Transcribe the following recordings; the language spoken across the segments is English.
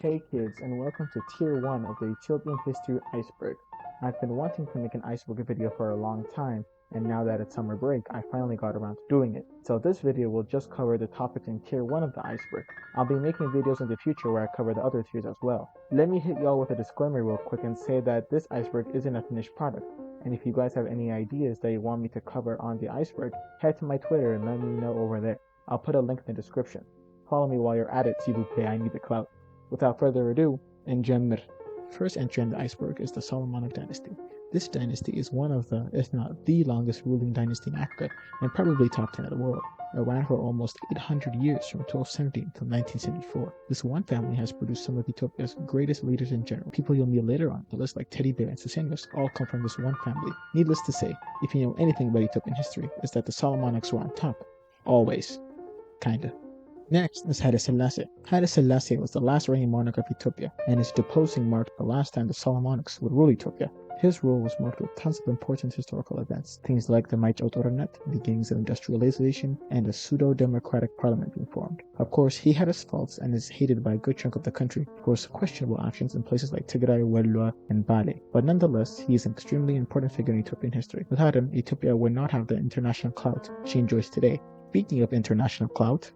Hey kids, and welcome to Tier 1 of the Ethiopian History Iceberg. I've been wanting to make an iceberg video for a long time, and now that it's summer break, I finally got around to doing it. So this video will just cover the topics in Tier 1 of the iceberg. I'll be making videos in the future where I cover the other tiers as well. Let me hit y'all with a disclaimer real quick and say that this iceberg isn't a finished product. And if you guys have any ideas that you want me to cover on the iceberg, head to my Twitter and let me know over there. I'll put a link in the description. Follow me while you're at it, s'il vous plaît, I need the clout. Without further ado, نجمر. First entry in the iceberg is the Solomonic dynasty. This dynasty is one of the, if not the longest ruling dynasty in Africa, and probably top 10 in the world. It ran for almost 800 years from 1270 until 1974. This one family has produced some of Ethiopia's greatest leaders in general. People you'll meet later on the list like Teddy Bear and Susenyos all come from this one family. Needless to say, if you know anything about Ethiopian history, is that the Solomonics were on top. Always. Kinda. Next is Haile Selassie. Haile Selassie was the last reigning monarch of Ethiopia, and his deposing marked the last time the Solomonics would rule Ethiopia. His rule was marked with tons of important historical events, things like the Maic Autorinat, beginnings of industrialization, and a pseudo-democratic parliament being formed. Of course, he had his faults and is hated by a good chunk of the country for his questionable actions in places like Tigray, Welwa, and Bale. But nonetheless, he is an extremely important figure in Ethiopian history. Without him, Ethiopia would not have the international clout she enjoys today. Speaking of international clout,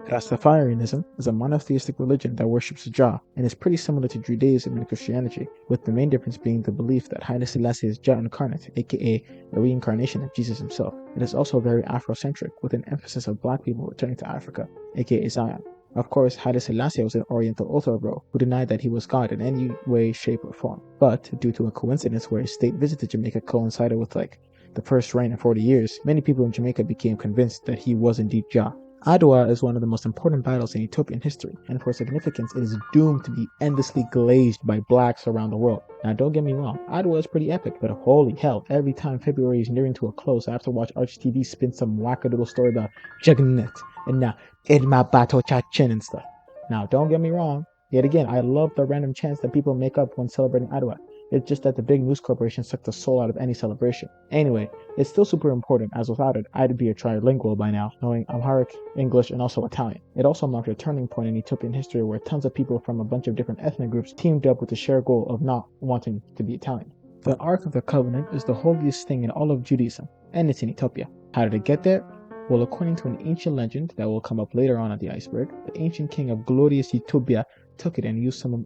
Rastafarianism is a monotheistic religion that worships Jah and is pretty similar to Judaism and Christianity, with the main difference being the belief that Haile Selassie is Jah incarnate, aka a reincarnation of Jesus himself. It is also very Afrocentric, with an emphasis of black people returning to Africa, aka Zion. Of course, Haile Selassie was an Oriental Otho who denied that he was God in any way, shape, or form. But due to a coincidence where his state visit to Jamaica coincided with the first rain in 40 years, many people in Jamaica became convinced that he was indeed Jah. Adwa is one of the most important battles in Ethiopian history, and for significance it is doomed to be endlessly glazed by blacks around the world. Now don't get me wrong, Adwa is pretty epic, but holy hell, every time February is nearing to a close, I have to watch Arch TV spin some wackadoodle story about Jugnet and now Edma Bato Chachin and stuff. Now don't get me wrong, yet again, I love the random chants that people make up when celebrating Adwa. It's just that the big news corporations suck the soul out of any celebration. Anyway, it's still super important, as without it, I'd be a trilingual by now, knowing Amharic, English, and also Italian. It also marked a turning point in Ethiopian history where tons of people from a bunch of different ethnic groups teamed up with the shared goal of not wanting to be Italian. The Ark of the Covenant is the holiest thing in all of Judaism, and it's in Ethiopia. How did it get there? Well, according to an ancient legend that will come up later on the iceberg, the ancient king of glorious Ethiopia took it and used some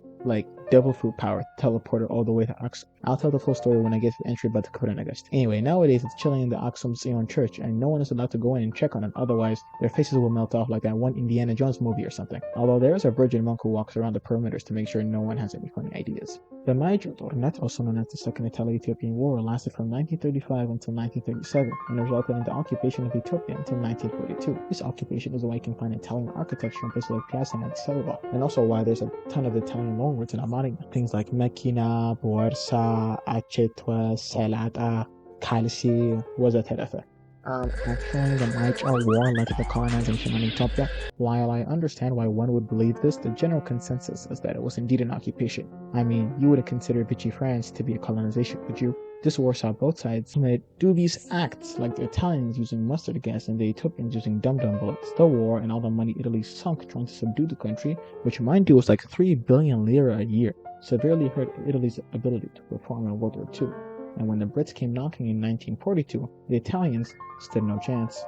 devil fruit power to teleport it all the way to Aksum. I'll tell the full story when I get to the entry about the Kuranagast. Anyway, nowadays it's chilling in the Aksum Zion church and no one is allowed to go in and check on it, otherwise their faces will melt off like that one Indiana Jones movie or something. Although there is a virgin monk who walks around the perimeters to make sure no one has any funny ideas. The Maic Autorinat, also known as the Second Italo-Ethiopian War, lasted from 1935 until 1937 and resulted in the occupation of Ethiopia until 1942. This occupation is why you can find Italian architecture in places like Piazza and Selva, and also why there's a ton of Italian loanwords in Amharic. Things like Mekina, Borsa, Acetwa, Salata, Kalsi, ወዘተረፈ. Actually, the Maic war led to the colonization of Ethiopia. While I understand why one would believe this, the general consensus is that it was indeed an occupation. I mean, you wouldn't consider Vichy France to be a colonization, would you? This war saw both sides commit dubious acts, like the Italians using mustard gas and the Ethiopians using dum-dum bullets. The war and all the money Italy sunk trying to subdue the country, which mind you was like 3 billion lira a year, severely hurt Italy's ability to perform in World War II. And when the Brits came knocking in 1942, the Italians stood no chance.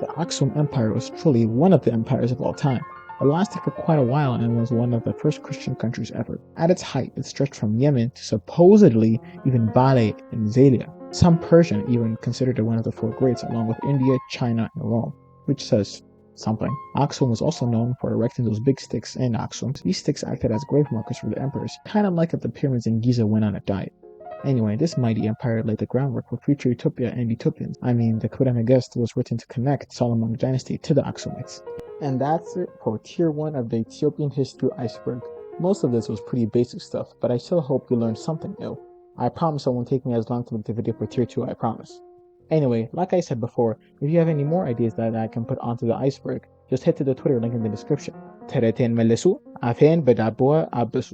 The Aksum Empire was truly one of the empires of all time. It lasted for quite a while and was one of the first Christian countries ever. At its height, it stretched from Yemen to supposedly even Bale and Zalia. Some Persian even considered it one of the four greats along with India, China, and Rome, which says something. Aksum was also known for erecting those big sticks in Aksum. These sticks acted as grave markers for the emperors, kind of like if the pyramids in Giza went on a diet. Anyway, this mighty empire laid the groundwork for future Ethiopia and Ethiopians. I mean, the Kuranagast was written to connect Solomon dynasty to the Aksumites. And that's it for Tier 1 of the Ethiopian History Iceberg. Most of this was pretty basic stuff, but I still hope you learned something new. I promise it won't take me as long to make the video for Tier 2, I promise. Anyway, like I said before, if you have any more ideas that I can put onto the iceberg, just head to the Twitter link in the description. ተረቴን መልሱ አፌን በዳቦ አብሱ